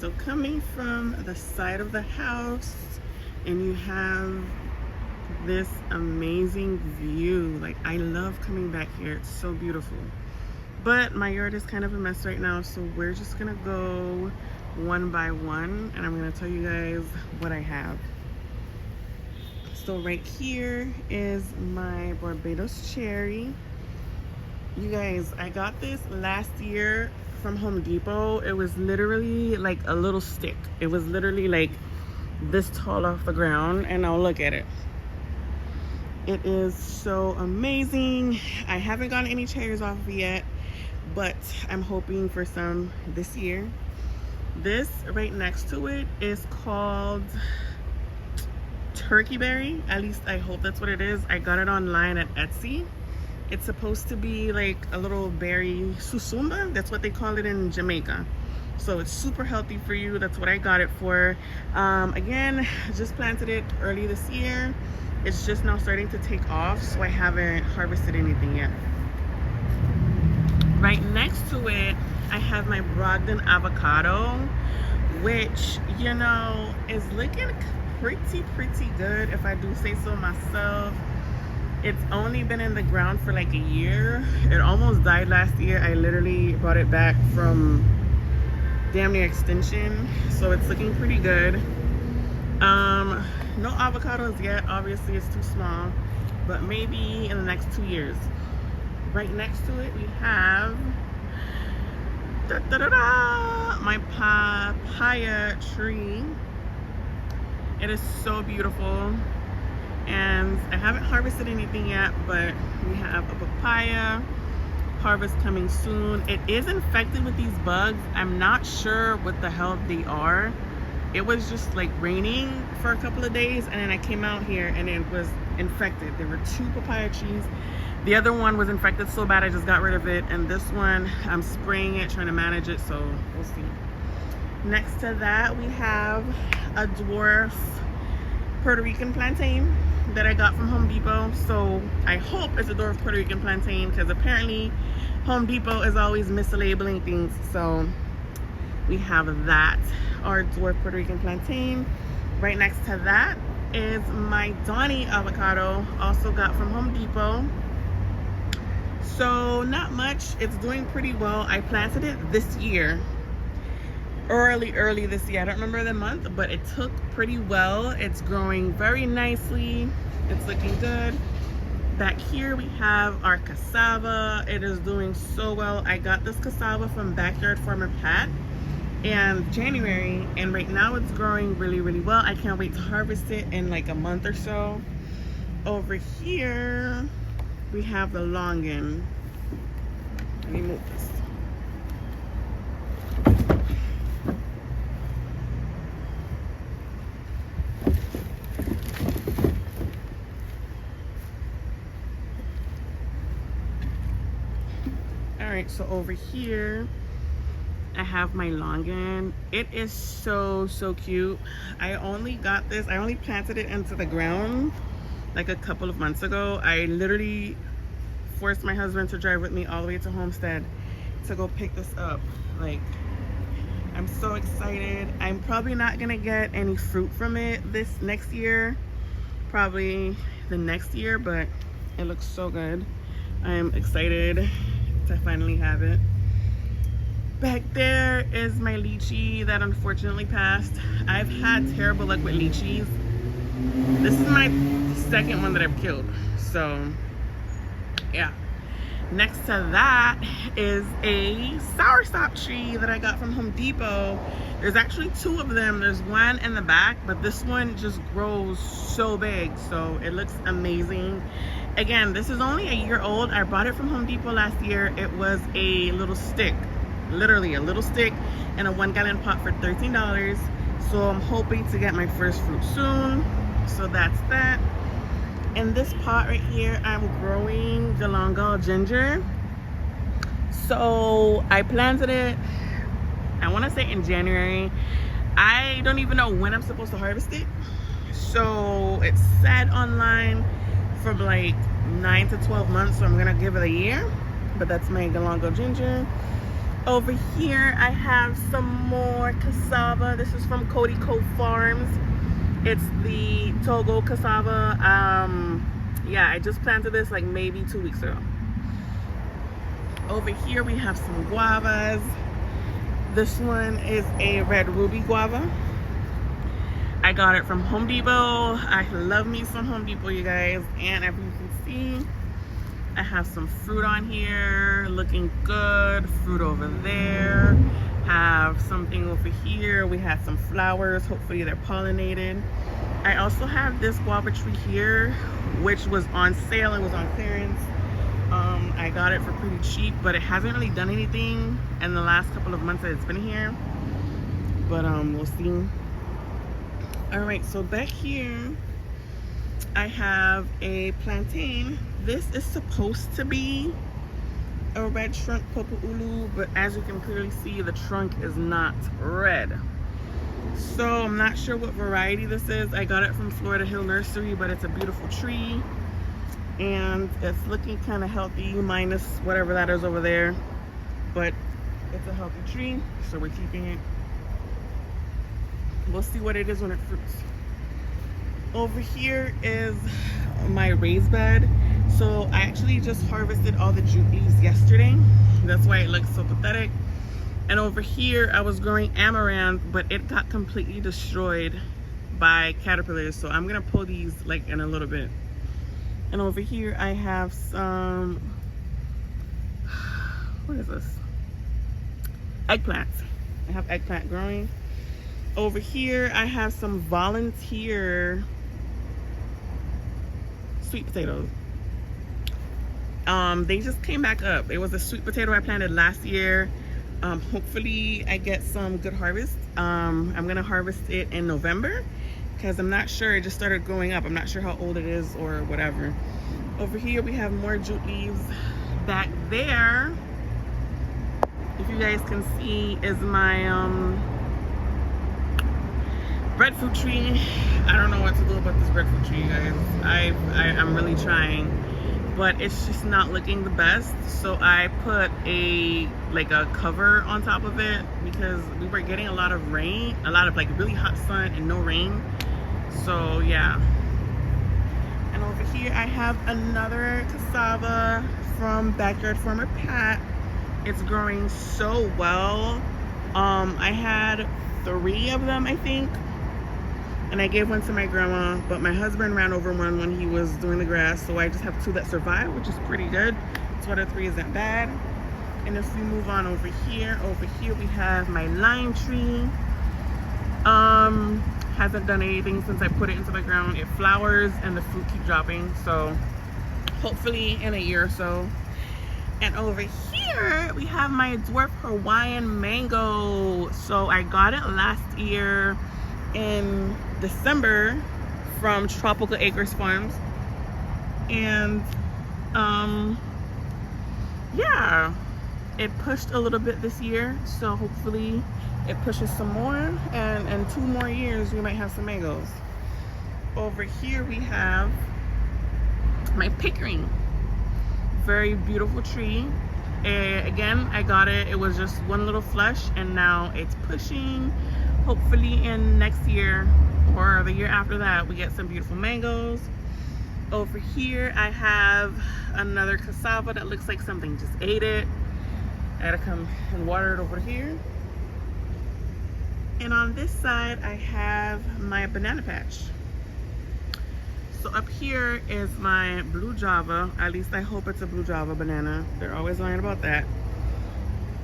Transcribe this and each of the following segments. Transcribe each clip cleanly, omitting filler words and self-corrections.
So coming from the side of the house, and you have this amazing view. Like, I love coming back here. It's so beautiful. But my yard is kind of a mess right now, so we're just gonna go one by one, and I'm gonna tell you guys what I have. So right here is my Barbados cherry. You guys, I got this last year from Home Depot. It was literally like a little stick. It was literally like this tall off the ground, and now look at it. It is so amazing. I haven't gotten any cherries off of it yet, but I'm hoping for some this year. This right next to it is called turkey berry. At least I hope that's what it is. I got it online at Etsy. It's supposed to be like a little berry susumba. That's what they call it in Jamaica. So it's super healthy for you. That's what I got it for. Again, just planted it early this year. It's just now starting to take off, so I haven't harvested anything yet. Right next to it, I have my Brogdon avocado, which, you know, is looking pretty good, if I do say so myself. It's only been in the ground for like a year. It almost died last year. I literally brought it back from damn near extinction, so it's looking pretty good. No avocados yet, obviously it's too small, but maybe in the next 2 years. Right next to it we have my papaya tree. It is so beautiful, and I haven't harvested anything yet, but we have a papaya harvest coming soon. It is infected with these bugs. I'm not sure what the hell they are. It was just like raining for a couple of days, and then I came out here and it was infected. There were 2 papaya trees. The other one was infected so bad I just got rid of it, and this one I'm spraying it, trying to manage it, so we'll see. Next to that we have a dwarf Puerto Rican plantain that I got from Home Depot. So I hope it's a dwarf Puerto Rican plantain, because apparently Home Depot is always mislabeling things. So we have that, our dwarf Puerto Rican plantain. Right next to that is my Donny avocado, also got from Home Depot. So not much, it's doing pretty well. I planted it this year, early this year. I don't remember the month, but it took pretty well. It's growing very nicely. It's looking good. Back here we have our cassava. It is doing so well. I got this cassava from Backyard Farmer Pat in January, and right now it's growing really well. I can't wait to harvest it in like a month or so. Over here we have the longan. Let me move this. Alright, so over here I have my longan. It is so cute. I only got this, I only planted it into the ground like a couple of months ago. I literally forced my husband to drive with me all the way to Homestead to go pick this up. Like, I'm so excited. I'm probably not gonna get any fruit from it this next year, probably the next year, but it looks so good. I'm excited to finally have it. Back there is my lychee that unfortunately passed. I've had terrible luck with lychees. This is my second one that I've killed, so yeah. Next to that is a soursop tree that I got from Home Depot. There's actually 2 of them. There's one in the back, but this one just grows so big, so it looks amazing. Again, this is only a year old. I bought it from Home Depot last year. It was a little stick, literally a little stick, in a 1-gallon pot for $13. So I'm hoping to get my first fruit soon. So that's that. In this pot right here, I'm growing galangal ginger. So I planted it, I want to say in January. I don't even know when I'm supposed to harvest it. So it's said online for like 9 to 12 months, so I'm gonna give it a year. But that's my galangal ginger. Over here I have some more cassava. This is from Cody Cove Farms. It's the Togo cassava. Yeah, I just planted this like maybe 2 weeks ago. Over here we have some guavas. This one is a red ruby guava. I got it from Home Depot. I love me some Home Depot, you guys. And as you can see, I have some fruit on here, looking good. Fruit over there. Have something over here. We have some flowers. Hopefully they're pollinated. I also have this guava tree here, which was on sale. It was on clearance. I got it for pretty cheap, but it hasn't really done anything in the last couple of months that it's been here. But we'll see. All right, so back here I have a plantain. This is supposed to be a red trunk popoulu, but as you can clearly see, the trunk is not red. So I'm not sure what variety this is. I got it from Florida Hill Nursery, but it's a beautiful tree and it's looking kind of healthy, minus whatever that is over there, but it's a healthy tree, so we're keeping it. We'll see what it is when it fruits. Over here is my raised bed. So I actually just harvested all the jute leaves yesterday. That's why it looks so pathetic. And over here I was growing amaranth, but it got completely destroyed by caterpillars. So I'm gonna pull these like in a little bit. And over here I have some, what is this? Eggplants. I have eggplant growing. Over here I have some volunteer sweet potatoes. They just came back up. It was a sweet potato I planted last year. Hopefully I get some good harvest. I'm gonna harvest it in November because I'm not sure, it just started growing up. I'm not sure how old it is or whatever. Over here we have more jute leaves. Back there, if you guys can see, is my breadfruit tree. I don't know what to do about this breadfruit tree, you guys. I'm really trying, but it's just not looking the best. So I put a cover on top of it because we were getting a lot of rain, a lot of like really hot sun and no rain. So yeah. And over here I have another cassava from Backyard Farmer Pat. It's growing so well. I had 3 of them, I think, and I gave one to my grandma, but my husband ran over one when he was doing the grass, so I just have 2 that survived, which is pretty good. 2 out of 3 isn't bad. And if we move on over here we have my lime tree. Hasn't done anything since I put it into the ground. It flowers and the fruit keep dropping, so hopefully in a year or so. And over here we have my dwarf Hawaiian mango. So I got it last year in December from Tropical Acres Farms, and yeah, it pushed a little bit this year, so hopefully it pushes some more, and in 2 more years we might have some mangoes. Over here we have my pickering. Very beautiful tree. Again, I got it, it was just one little flush, and now it's pushing. Hopefully in next year or the year after that we get some beautiful mangoes. Over here I have another cassava that looks like something just ate it. I gotta come and water it over here. And on this side I have my banana patch. So up here is my blue Java. At least I hope it's a blue Java banana. They're always lying about that.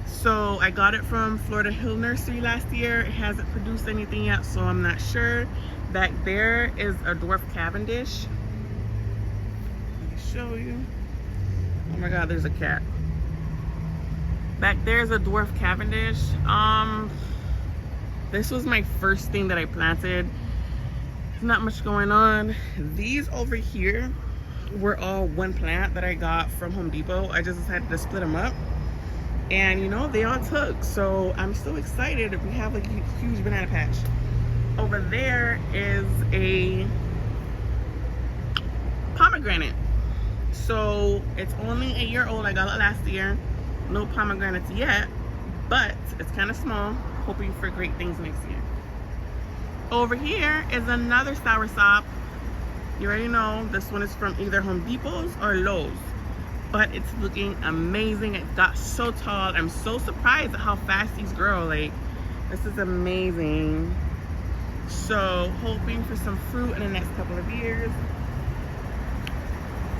So I got it from Florida Hill Nursery last year. It hasn't produced anything yet, so I'm not sure. Back there is a dwarf Cavendish. Let me show you. Oh my God, there's a cat. Back there's a dwarf Cavendish. This was my first thing that I planted. There's not much going on. These over here were all one plant that I got from Home Depot. I just decided to split them up, and you know, they all took. So I'm so excited. We have a huge banana patch. Over there is a pomegranate. So it's only a year old. I got it last year. No pomegranates yet, but it's kind of small. Hoping for great things next year. Over here is another soursop. You already know this one is from either Home Depot's or Lowe's, but it's looking amazing. It got so tall. I'm so surprised at how fast these grow. Like, this is amazing. So hoping for some fruit in the next couple of years.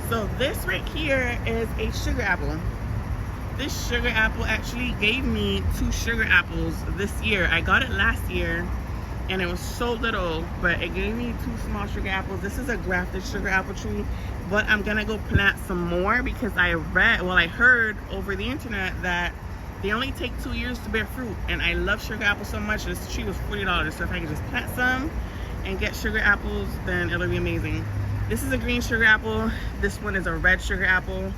So this right here is a sugar apple. This sugar apple actually gave me 2 sugar apples this year. I got it last year and it was so little, but it gave me 2 small sugar apples. This is a grafted sugar apple tree, but I'm gonna go plant some more because I heard over the internet that they only take 2 years to bear fruit, and I love sugar apples so much. This tree was $40, so if I could just plant some and get sugar apples, then it'll be amazing. This is a green sugar apple. This one is a red sugar apple.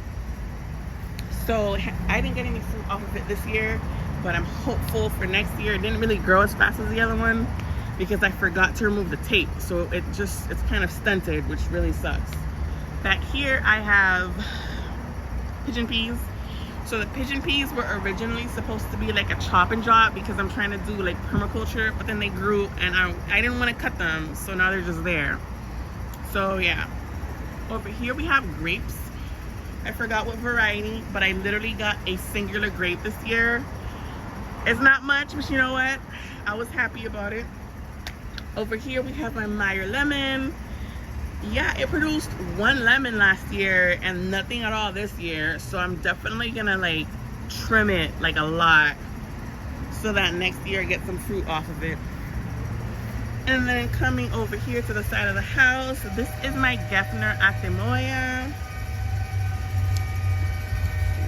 So I didn't get any fruit off of it this year, but I'm hopeful for next year. It didn't really grow as fast as the other one because I forgot to remove the tape, so it's kind of stunted, which really sucks. Back here I have pigeon peas. So the pigeon peas were originally supposed to be like a chop and drop because I'm trying to do like permaculture, but then they grew and I didn't want to cut them, so now they're just there. So yeah. Over here we have grapes. I forgot what variety, but I literally got a singular grape this year. It's not much, but you know what? I was happy about it. Over here we have my Meyer lemon. Yeah, it produced 1 lemon last year and nothing at all this year, so I'm definitely gonna like trim it like a lot so that next year I get some fruit off of it. And then coming over here to the side of the house, this is my Gefner Actimoya.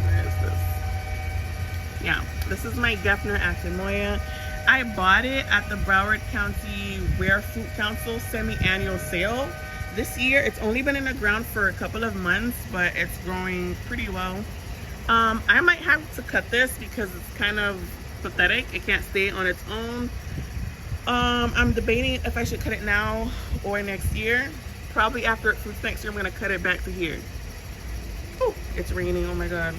Where is this? Yeah, this is my Gefner Actimoya. I bought it at the Broward County Rare Fruit Council semi-annual sale. This year, it's only been in the ground for a couple of months, but it's growing pretty well. I might have to cut this because it's kind of pathetic. It can't stay on its own. I'm debating if I should cut it now or next year. Probably after it fruits next year, I'm gonna cut it back to here. Oh, it's raining, oh my God.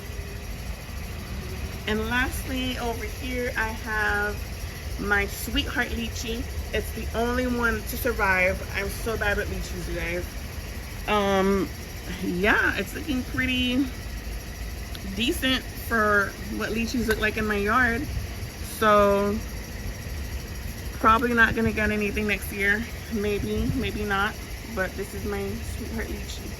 And lastly, over here, I have my Sweetheart lychee. It's the only one to survive. I'm so bad at lychees, you guys. Yeah, it's looking pretty decent for what lychees look like in my yard. So probably not gonna get anything next year. Maybe, maybe not. But this is my Sweetheart lychee.